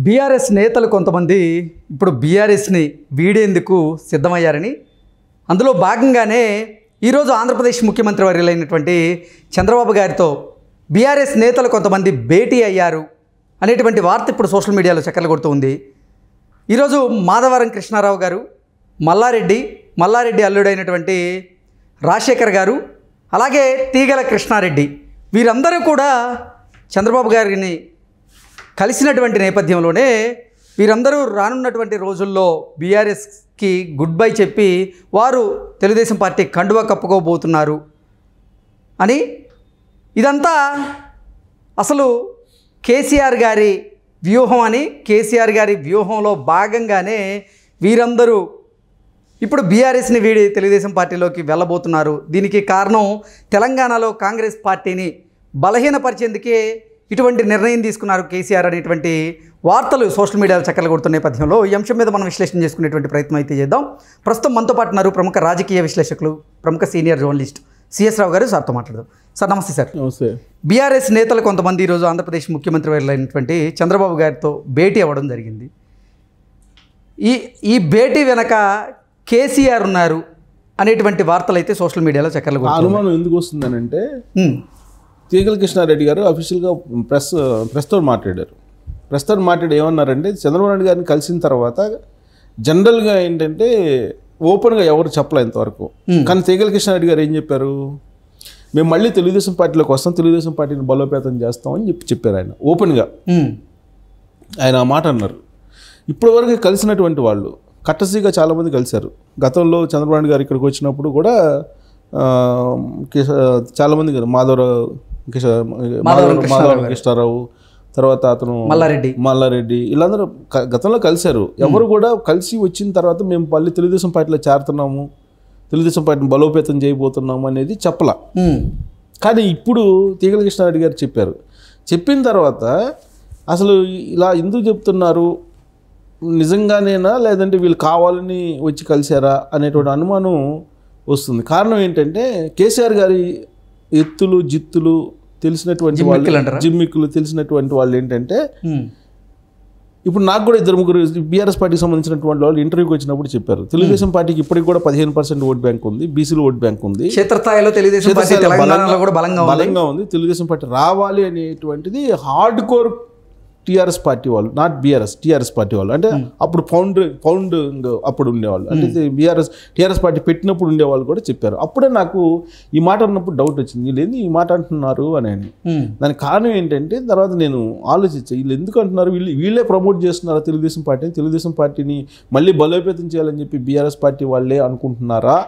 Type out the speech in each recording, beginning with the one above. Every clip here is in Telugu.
బీఆర్ఎస్ నేతలు కొంతమంది ఇప్పుడు బీఆర్ఎస్ని వీడేందుకు సిద్ధమయ్యారని, అందులో భాగంగానే ఈరోజు ఆంధ్రప్రదేశ్ ముఖ్యమంత్రి వర్యులైనటువంటి చంద్రబాబు గారితో బీఆర్ఎస్ నేతలు కొంతమంది భేటీ అయ్యారు అనేటువంటి వార్త ఇప్పుడు సోషల్ మీడియాలో చక్కర్లు కొడుతూ ఉంది. ఈరోజు మాధవరం కృష్ణారావు గారు, మల్లారెడ్డి అల్లుడైనటువంటి రాజశేఖర్ గారు, అలాగే తీగల కృష్ణారెడ్డి, వీరందరూ కూడా చంద్రబాబు గారిని కలిసినటువంటి నేపథ్యంలోనే వీరందరూ రానున్నటువంటి రోజుల్లో బీఆర్ఎస్కి గుడ్ బై చెప్పి వారు తెలుగుదేశం పార్టీ కండువా కప్పుకోబోతున్నారు అని, ఇదంతా అసలు కేసీఆర్ గారి వ్యూహం అని, కేసీఆర్ గారి వ్యూహంలో భాగంగానే వీరందరూ ఇప్పుడు బీఆర్ఎస్ని వీడి తెలుగుదేశం పార్టీలోకి వెళ్ళబోతున్నారు. దీనికి కారణం తెలంగాణలో కాంగ్రెస్ పార్టీని బలహీనపరిచేందుకే ఇటువంటి నిర్ణయం తీసుకున్నారు కేసీఆర్ అనేటువంటి వార్తలు సోషల్ మీడియాలో చక్కర్లు కొడుతున్న నేపథ్యంలో ఈ అంశం మీద మనం విశ్లేషణ చేసుకునేటువంటి ప్రయత్నం అయితే చేద్దాం. ప్రస్తుతం మనతో పాటు ఉన్నారు ప్రముఖ రాజకీయ విశ్లేషకులు, ప్రముఖ సీనియర్ జర్నలిస్ట్ సిఎస్ రావు గారు. సార్తో మాట్లాడదాం. సార్ నమస్తే. సార్ నమస్తే. బీఆర్ఎస్ నేతలు కొంతమంది ఈరోజు ఆంధ్రప్రదేశ్ ముఖ్యమంత్రి అయినటువంటి చంద్రబాబు గారితో భేటీ అవ్వడం జరిగింది. ఈ భేటీ వెనక కేసీఆర్ ఉన్నారు అనేటువంటి వార్తలు అయితే సోషల్ మీడియాలో చక్కర్లు కొడుతున్నాయి. అనుమానం ఎందుకు వస్తుందనంటే, తీగల కృష్ణారెడ్డి గారు అఫీషియల్గా ప్రెస్తో మాట్లాడారు. ప్రెస్తో మాట్లాడి ఏమన్నారంటే, చంద్రబాబు నాయుడు గారిని కలిసిన తర్వాత జనరల్గా ఏంటంటే ఓపెన్గా ఎవరు చెప్పలే ఇంతవరకు. కానీ తీగల కృష్ణారెడ్డి గారు ఏం చెప్పారు, మేము మళ్ళీ తెలుగుదేశం పార్టీలోకి వస్తాం, తెలుగుదేశం పార్టీని బలోపేతం చేస్తామని చెప్పారు ఆయన ఓపెన్గా. ఆయన ఆ మాట అన్నారు. ఇప్పటివరకు కలిసినటువంటి వాళ్ళు కట్టసీగా చాలామంది కలిశారు. గతంలో చంద్రబాబు నాయుడు గారు ఇక్కడికి వచ్చినప్పుడు కూడా చాలామంది మాధవరావు కృష్ణారావు, తర్వాత అతను మల్లారెడ్డి, వీళ్ళందరూ గతంలో కలిశారు. ఎవరు కూడా కలిసి వచ్చిన తర్వాత మేము మళ్ళీ తెలుగుదేశం పార్టీలో చేరుతున్నాము, తెలుగుదేశం పార్టీని బలోపేతం చేయబోతున్నాము అనేది చెప్పలా. కానీ ఇప్పుడు తీగల కృష్ణారెడ్డి గారు చెప్పారు. చెప్పిన తర్వాత అసలు ఇలా ఎందుకు చెప్తున్నారు, నిజంగానేనా లేదంటే వీళ్ళు కావాలని వచ్చి కలిశారా అనేటువంటి అనుమానం వస్తుంది. కారణం ఏంటంటే, కేసీఆర్ గారి ఎత్తులు జిత్తులు తెలిసినటువంటి వాళ్ళు, జిమ్మిక్కులు తెలిసినటువంటి వాళ్ళు ఏంటంటే, ఇప్పుడు నాకు కూడా 2-3 బీఆర్ఎస్ పార్టీకి సంబంధించినటువంటి వాళ్ళు ఇంటర్వ్యూకి వచ్చినప్పుడు చెప్పారు, తెలుగుదేశం పార్ట్కి ఇప్పటికి కూడా 15% ఓట్ బ్యాంక్ ఉంది, బీసీలు ఓట్ బ్యాంక్ ఉంది, క్షేత్రస్థాయిలో తెలుగుదేశం బలంగా ఉంది, తెలుగుదేశం పార్టీ రావాలి అనేటువంటిది హార్డ్ కోర్ టీఆర్ఎస్ పార్టీ వాళ్ళు, నాట్ బీఆర్ఎస్, టీఆర్ఎస్ పార్టీ వాళ్ళు. అంటే అప్పుడు ఫౌండింగ్ అప్పుడు ఉండేవాళ్ళు, అంటే టీఆర్ఎస్ పార్టీ పెట్టినప్పుడు ఉండేవాళ్ళు కూడా చెప్పారు. అప్పుడే నాకు ఈ మాట అన్నప్పుడు డౌట్ వచ్చింది, వీళ్ళు ఏంది ఈ మాట అంటున్నారు అని. దానికి కారణం ఏంటంటే, తర్వాత నేను ఆలోచించాను, వీళ్ళు ఎందుకు అంటున్నారు, వీళ్ళే ప్రమోట్ చేస్తున్నారు తెలుగుదేశం పార్టీని మళ్ళీ బలోపేతం చేయాలని చెప్పి బీఆర్ఎస్ పార్టీ వాళ్ళే అనుకుంటున్నారా,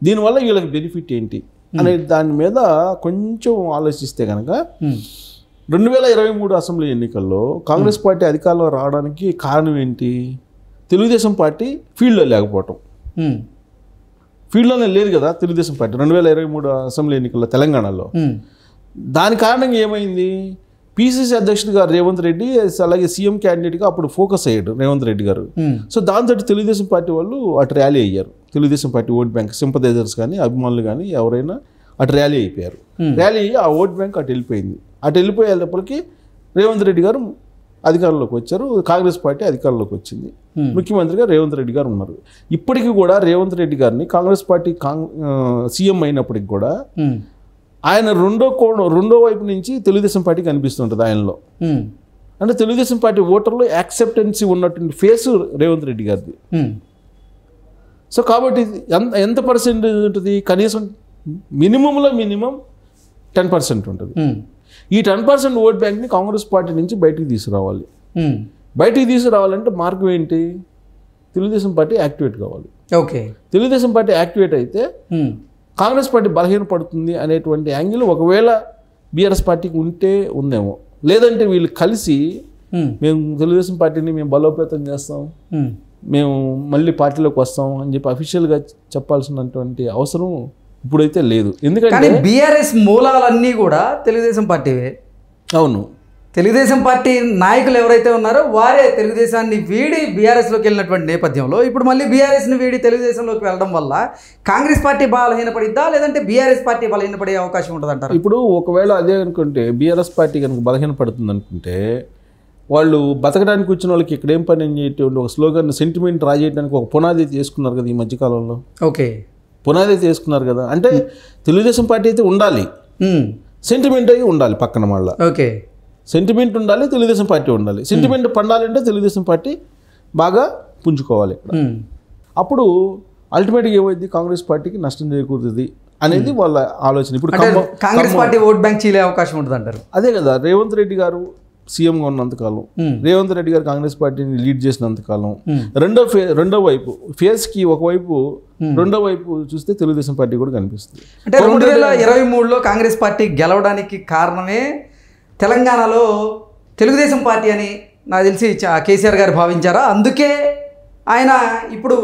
దీనివల్ల వీళ్ళకి బెనిఫిట్ ఏంటి అనే దాని మీద కొంచెం ఆలోచిస్తే కనుక 2023 అసెంబ్లీ ఎన్నికల్లో కాంగ్రెస్ పార్టీ అధికారంలో రావడానికి కారణం ఏంటి, తెలుగుదేశం పార్టీ ఫీల్డ్లో లేకపోవటం. ఫీల్డ్లోనే లేదు కదా తెలుగుదేశం పార్టీ 2023 అసెంబ్లీ ఎన్నికల్లో తెలంగాణలో. దాని కారణంగా ఏమైంది, పిసిసి అధ్యక్షుడు గారు రేవంత్ రెడ్డి, అలాగే సీఎం క్యాండిడేట్గా అప్పుడు ఫోకస్ అయ్యాడు రేవంత్ రెడ్డి గారు. సో దాంతో తెలుగుదేశం పార్టీ వాళ్ళు అటు ర్యాలీ అయ్యారు. Telugu Desam party vote bank sympathisers కానీ అభిమానులు కానీ ఎవరైనా అటు ర్యాలీ అయిపోయారు. ర్యాలీ ఆ ఓట్ బ్యాంక్ అటు వెళ్ళిపోయింది. అటు వెళ్ళిపోయేటప్పటికి రేవంత్ రెడ్డి గారు అధికారంలోకి వచ్చారు, కాంగ్రెస్ పార్టీ అధికారంలోకి వచ్చింది, ముఖ్యమంత్రిగా రేవంత్ రెడ్డి గారు ఉన్నారు. ఇప్పటికీ కూడా రేవంత్ రెడ్డి గారిని కాంగ్రెస్ పార్టీ సీఎం అయినప్పటికి కూడా ఆయన రెండో వైపు నుంచి తెలుగుదేశం పార్టీ కనిపిస్తుంటుంది ఆయనలో. అంటే తెలుగుదేశం పార్టీ ఓటర్లో యాక్సెప్టెన్సీ ఉన్నటువంటి ఫేస్ రేవంత్ రెడ్డి గారిది. సో కాబట్టి ఎంత పర్సెంటేజ్ ఉంటుంది, కనీసం మినిమంలో మినిమం 10% ఉంటుంది. ఈ 10% ఓట్ బ్యాంక్ని కాంగ్రెస్ పార్టీ నుంచి బయటికి తీసుకురావాలి. బయటికి తీసుకురావాలంటే మార్గం ఏంటి, తెలుగుదేశం పార్టీ యాక్టివేట్ కావాలి. ఓకే, తెలుగుదేశం పార్టీ యాక్టివేట్ అయితే కాంగ్రెస్ పార్టీ బలహీనపడుతుంది అనేటువంటి యాంగిల్ ఒకవేళ బీఆర్ఎస్ పార్టీకి ఉందేమో. లేదంటే వీళ్ళు కలిసి మేము తెలుగుదేశం పార్టీని మేము బలోపేతం చేస్తాం, మేము మళ్ళీ పార్టీలోకి వస్తాం అని చెప్పి అఫీషియల్గా చెప్పాల్సినటువంటి అవసరం ఇప్పుడైతే లేదు. ఎందుకంటే బీఆర్ఎస్ మూలాలన్నీ కూడా తెలుగుదేశం పార్టీవే. అవును, తెలుగుదేశం పార్టీ నాయకులు ఎవరైతే ఉన్నారో వారే తెలుగుదేశాన్ని వీడి బీఆర్ఎస్లోకి వెళ్ళినటువంటి నేపథ్యంలో ఇప్పుడు మళ్ళీ బీఆర్ఎస్ని వీడి తెలుగుదేశంలోకి వెళ్ళడం వల్ల కాంగ్రెస్ పార్టీ బలహీనపడిద్దా, లేదంటే బీఆర్ఎస్ పార్టీ బలహీనపడే అవకాశం ఉంటుంది అంటారు? ఇప్పుడు ఒకవేళ అదే అనుకుంటే బీఆర్ఎస్ పార్టీ కనుక బలహీనపడుతుంది అనుకుంటే వాళ్ళు బతకడానికి వచ్చిన వాళ్ళకి ఇక్కడ ఏం పని చేయటువంటి ఒక స్లోగన్ సెంటిమెంట్ రాజేయడానికి ఒక పునాది అయితే చేసుకున్నారు కదా ఈ మధ్యకాలంలో. ఓకే, పునాది అయితే చేసుకున్నారు కదా. అంటే తెలుగుదేశం పార్టీ అయితే ఉండాలి, సెంటిమెంట్ అయ్యి ఉండాలి పక్కన. మళ్ళీ ఓకే, సెంటిమెంట్ ఉండాలి, తెలుగుదేశం పార్టీ ఉండాలి. సెంటిమెంట్ పండాలంటే తెలుగుదేశం పార్టీ బాగా పుంజుకోవాలి ఇక్కడ. అప్పుడు అల్టిమేట్గా ఏమైంది, కాంగ్రెస్ పార్టీకి నష్టం చేకూరుతుంది అనేది వాళ్ళ ఆలోచన. ఇప్పుడు కాంగ్రెస్ పార్టీ ఓట్ బ్యాంక్ చీలే అవకాశం ఉంటుంది అంటారు. అదే కదా, రేవంత్ రెడ్డి గారు సీఎంగా ఉన్నంతకాలం, రేవంత్ రెడ్డి గారు కాంగ్రెస్ పార్టీని లీడ్ చేసినంతకాలం, రెండో వైపు ఫేస్కి ఒకవైపు రెండో వైపు చూస్తే తెలుగుదేశం పార్టీ కూడా కనిపిస్తుంది. అంటే 2023లో కాంగ్రెస్ పార్టీ గెలవడానికి కారణమే తెలంగాణలో తెలుగుదేశం పార్టీ అని నాకు తెలిసి కేసీఆర్ గారు భావించారా? అందుకే ఆయన ఇప్పుడు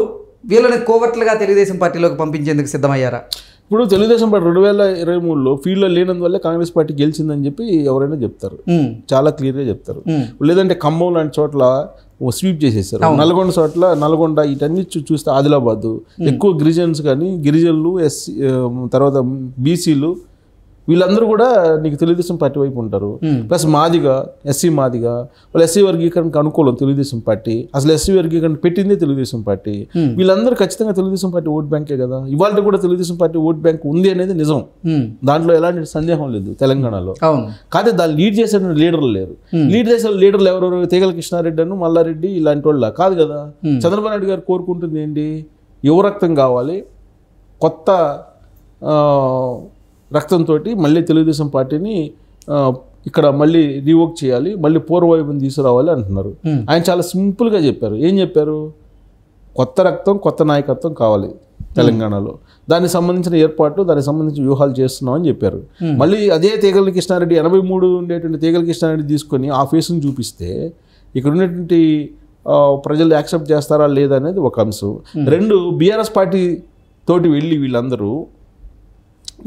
వీళ్ళని కోవర్ట్లుగా తెలుగుదేశం పార్టీలోకి పంపించేందుకు సిద్ధమయ్యారా? ఇప్పుడు తెలుగుదేశం పార్టీ 2023లో ఫీల్డ్లో లేనందువల్ల కాంగ్రెస్ పార్టీ గెలిచిందని చెప్పి ఎవరైనా చెప్తారు, చాలా క్లియర్గా చెప్తారు. లేదంటే ఖమ్మం లాంటి చోట్ల స్వీప్ చేసేసారు, నల్గొండ చోట్ల నల్గొండ ఇటన్నీ చూస్తే ఆదిలాబాద్ ఎక్కువ గిరిజన్స్ కానీ గిరిజనులు, ఎస్సీ, తర్వాత బీసీలు వీళ్ళందరూ కూడా నీకు తెలుగుదేశం పార్టీ వైపు ఉంటారు. ప్లస్ మాదిగా, ఎస్సీ మాదిగా, వాళ్ళు ఎస్సీ వర్గీకరణకు అనుకూలం తెలుగుదేశం పార్టీ. అసలు ఎస్సీ వర్గీకరణ పెట్టిందే తెలుగుదేశం పార్టీ. వీళ్ళందరూ ఖచ్చితంగా తెలుగుదేశం పార్టీ ఓట్ బ్యాంకే కదా. ఇవాళ కూడా తెలుగుదేశం పార్టీ ఓట్ బ్యాంక్ ఉంది అనేది నిజం, దాంట్లో ఎలాంటి సందేహం లేదు తెలంగాణలో. కాకపోతే దాన్ని లీడ్ చేసే లీడర్లు లేరు. లీడ్ చేసే లీడర్లు ఎవరెవరు, తీగల కృష్ణారెడ్డి అను మల్లారెడ్డి ఇలాంటి వాళ్ళ కాదు కదా. చంద్రబాబు నాయుడు గారు కోరుకుంటుంది ఏంటి, యువ రక్తం కావాలి, కొత్త రక్తంతో మళ్ళీ తెలుగుదేశం పార్టీని ఇక్కడ మళ్ళీ రీవోక్ చేయాలి, మళ్ళీ పూర్వవైపుని తీసుకురావాలి అంటున్నారు. ఆయన చాలా సింపుల్గా చెప్పారు. ఏం చెప్పారు, కొత్త రక్తం, కొత్త నాయకత్వం కావాలి తెలంగాణలో, దానికి సంబంధించిన ఏర్పాట్లు, దానికి సంబంధించిన వ్యూహాలు చేస్తున్నాం అని చెప్పారు. మళ్ళీ అదే తీగల కృష్ణారెడ్డి 83 ఉండేటువంటి తీగల కృష్ణారెడ్డి తీసుకొని ఆ ఫేస్ని చూపిస్తే ఇక్కడ ఉన్నటువంటి ప్రజలు యాక్సెప్ట్ చేస్తారా లేదా అనేది ఒక అంశం. రెండు, బీఆర్ఎస్ పార్టీ తోటి వెళ్ళి వీళ్ళందరూ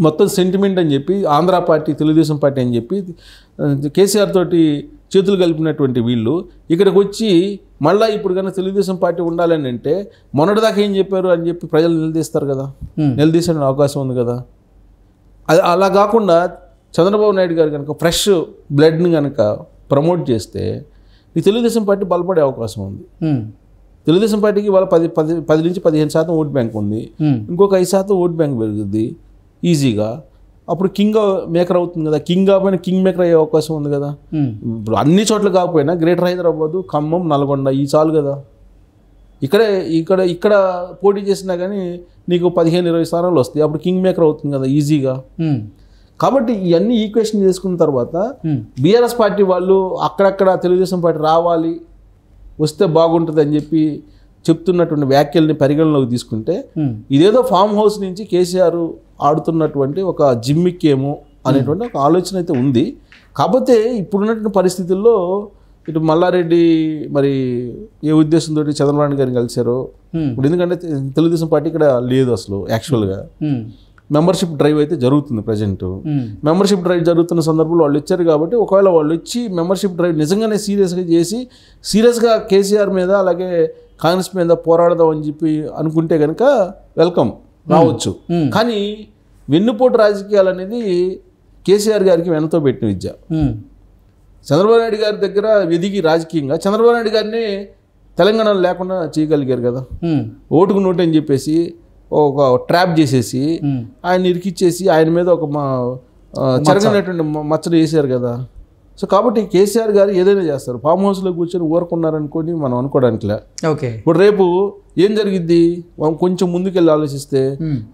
మొత్తం సెంటిమెంట్ అని చెప్పి ఆంధ్ర పార్టీ, తెలుగుదేశం పార్టీ అని చెప్పి కేసీఆర్ తోటి చేతులు కలిపినటువంటి వీళ్ళు ఇక్కడికి వచ్చి మళ్ళీ ఇప్పుడు కన్నా తెలుగుదేశం పార్టీ ఉండాలని అంటే మొన్నటిదాకా ఏం చెప్పారు అని చెప్పి ప్రజలు నిలదీస్తారు కదా, నిలదీసే అవకాశం ఉంది కదా. అది అలా కాకుండా చంద్రబాబు నాయుడు గారు కనుక ఫ్రెష్ బ్లడ్ని కనుక ప్రమోట్ చేస్తే ఈ తెలుగుదేశం పార్టీ బలపడే అవకాశం ఉంది. తెలుగుదేశం పార్టీకి వాళ్ళ 10 నుంచి 15% ఓట్ బ్యాంక్ ఉంది, ఇంకొక 5% ఓట్ బ్యాంక్ పెరుగుద్ది ఈజీగా. అప్పుడు కింగ్ మేకర్ అవుతుంది కదా, కింగ్ కాకపోయినా కింగ్ మేకర్ అయ్యే అవకాశం ఉంది కదా. ఇప్పుడు అన్ని చోట్ల కాకపోయినా గ్రేటర్ హైదరాబాద్, ఖమ్మం, నల్గొండ ఈ చాలు కదా. ఇక్కడ పోటీ చేసినా కానీ నీకు 15-20 స్థానాలు వస్తాయి, అప్పుడు కింగ్ మేకర్ అవుతుంది కదా ఈజీగా. కాబట్టి ఇవన్నీ ఈక్వేషన్ చేసుకున్న తర్వాత బీఆర్ఎస్ పార్టీ వాళ్ళు అక్కడక్కడ తెలుగుదేశం పార్టీ రావాలి, వస్తే బాగుంటుంది అని చెప్పి చెప్తున్నటువంటి వ్యాఖ్యల్ని పరిగణలోకి తీసుకుంటే ఇదేదో ఫామ్ హౌస్ నుంచి కేసీఆర్ ఆడుతున్నటువంటి ఒక జిమ్మిక్కేమో అనేటువంటి ఒక ఆలోచన అయితే ఉంది. కాకపోతే ఇప్పుడున్నటువంటి పరిస్థితుల్లో ఇటు మల్లారెడ్డి మరి ఏ ఉద్దేశంతో చంద్రబాబు నాయుడు గారిని కలిశారో ఇప్పుడు, ఎందుకంటే తెలుగుదేశం పార్టీ ఇక్కడ లేదు అసలు యాక్చువల్గా. మెంబర్షిప్ డ్రైవ్ అయితే జరుగుతుంది ప్రజెంట్. మెంబర్షిప్ డ్రైవ్ జరుగుతున్న సందర్భంలో వాళ్ళు వచ్చారు కాబట్టి ఒకవేళ వాళ్ళు వచ్చి మెంబర్షిప్ డ్రైవ్ నిజంగానే సీరియస్గా చేసి సీరియస్గా కేసీఆర్ మీద అలాగే కాంగ్రెస్ మీద పోరాడదాం అని చెప్పి అనుకుంటే కనుక వెల్కమ్ రావచ్చు. కానీ వెన్నుపోటు రాజకీయాలు అనేది కేసీఆర్ గారికి వెనతో పెట్టిన విద్య. చంద్రబాబు నాయుడు గారి దగ్గర ఎదిగి రాజకీయంగా చంద్రబాబు నాయుడు గారిని తెలంగాణలో లేకుండా చేయగలిగారు కదా. ఓటుకు నోటు అని చెప్పేసి ఒక ట్రాప్ చేసేసి ఆయన ఇరికిచ్చేసి ఆయన మీద ఒక చెరగనటువంటి మచ్చలు వేసారు కదా. సో కాబట్టి కేసీఆర్ గారు ఏదైనా చేస్తారు, ఫామ్ హౌస్లో కూర్చొని ఊరుకున్నారనుకొని మనం అనుకోవడానికిలే. ఇప్పుడు రేపు ఏం జరిగిద్ది, కొంచెం ముందుకెళ్ళి ఆలోచిస్తే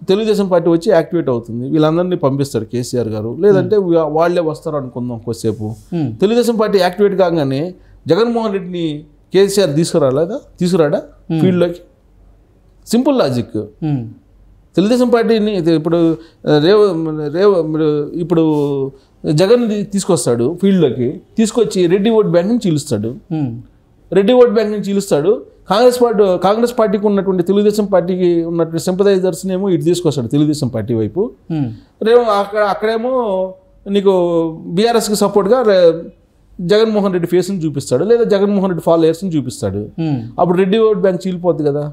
తెలుగుదేశం పార్టీ వచ్చి యాక్టివేట్ అవుతుంది, వీళ్ళందరినీ పంపిస్తారు కేసీఆర్ గారు, లేదంటే వాళ్లే వస్తారు అనుకుందాం కొద్దిసేపు. తెలుగుదేశం పార్టీ యాక్టివేట్ కాగానే జగన్మోహన్ రెడ్డిని కేసీఆర్ తీసుకురాడా ఫీల్డ్లోకి? Simple logic. తెలుగుదేశం పార్టీని ఇప్పుడు ఇప్పుడు జగన్ తీసుకొస్తాడు ఫీల్డ్లోకి, తీసుకొచ్చి రెడ్డి ఓట్ బ్యాంక్ నుంచి చీలుస్తాడు. రెడ్డి ఓట్ బ్యాంక్ నుంచి చీలుస్తాడు. కాంగ్రెస్ పార్టీకి ఉన్నటువంటి తెలుగుదేశం పార్టీకి ఉన్నటువంటి సింపథైజర్స్ని ఏమో ఇటు తీసుకొస్తాడు తెలుగుదేశం పార్టీ వైపు. రేమో అక్కడేమో నీకు బీఆర్ఎస్కి సపోర్ట్గా జగన్మోహన్ రెడ్డి ఫేస్ని చూపిస్తాడు, లేదా జగన్మోహన్ రెడ్డి ఫాలోయర్స్ని చూపిస్తాడు. అప్పుడు రెడ్డి ఓట్ బ్యాంక్ చీలిపోద్ది కదా.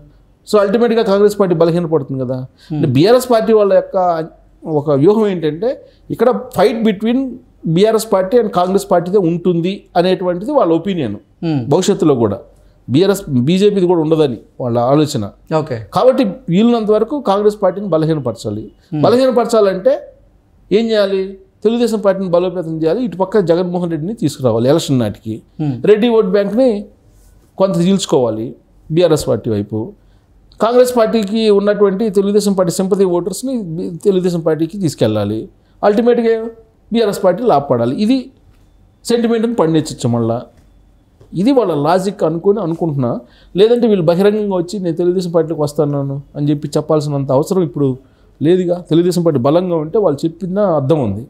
సో అల్టిమేట్గా కాంగ్రెస్ పార్టీ బలహీనపడుతుంది కదా. బీఆర్ఎస్ పార్టీ వాళ్ళ యొక్క ఒక వ్యూహం ఏంటంటే ఇక్కడ fight between BRS party and Congress పార్టీదే ఉంటుంది అనేటువంటిది వాళ్ళ ఒపీనియన్. భవిష్యత్తులో కూడా బీజేపీది కూడా ఉండదని వాళ్ళ ఆలోచన. ఓకే. కాబట్టి వీలున్నంత వరకు కాంగ్రెస్ పార్టీని బలహీనపరచాలి. బలహీనపరచాలంటే ఏం చేయాలి? తెలుగుదేశం పార్టీని బలోపేతం చేయాలి. ఇటు పక్క జగన్మోహన్ రెడ్డిని తీసుకురావాలి. ఎలక్షన్ నాటికి రెడ్డి ఓట్ బ్యాంక్ని కొంత చీల్చుకోవాలి బీఆర్ఎస్ పార్టీ వైపు. కాంగ్రెస్ పార్టీకి ఉన్నటువంటి తెలుగుదేశం పార్టీ సింపతి ఓటర్స్ని తెలుగుదేశం పార్టీకి తీసుకెళ్ళాలి. అల్టిమేట్గా బీఆర్ఎస్ పార్టీ లాభపడాలి. ఇది సెంటిమెంట్ని పండించచ్చు మళ్ళా. ఇది వాళ్ళ లాజిక్ అనుకుంటున్నా. లేదంటే వీళ్ళు బహిరంగంగా వచ్చి నేను తెలుగుదేశం పార్టీకి వస్తున్నాను అని చెప్పి చెప్పాల్సినంత అవసరం ఇప్పుడు లేదుగా. తెలుగుదేశం పార్టీ బలంగా ఉంటే వాళ్ళు చెప్పిన అర్థం ఉంది.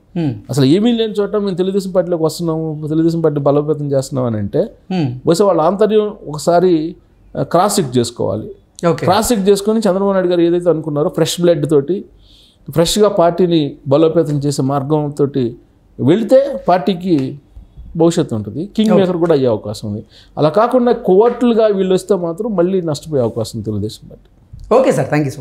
అసలు ఏమీ లేని చోట మేము తెలుగుదేశం పార్టీలోకి వస్తున్నాము, తెలుగుదేశం పార్టీ బలోపేతం చేస్తున్నాం అని అంటే బహుశా వాళ్ళ ఆంతర్యం ఒకసారి క్రాస్ చెక్ చేసుకోవాలి. క్రాస్ చెక్ చేసుకొని చంద్రబాబు నాయుడు గారు ఏదైతే అనుకున్నారో ఫ్రెష్ బ్లడ్ తోటి ఫ్రెష్గా పార్టీని బలోపేతం చేసే మార్గంతో వెళితే పార్టీకి భవిష్యత్తు ఉంటుంది. కింగ్ మేకర్ కూడా అయ్యే అవకాశం ఉంది. అలా కాకుండా కోవర్టులుగా వీళ్ళు వస్తే మాత్రం మళ్ళీ నష్టపోయే అవకాశం Telugu Desam party. Okay sir, thank you so much.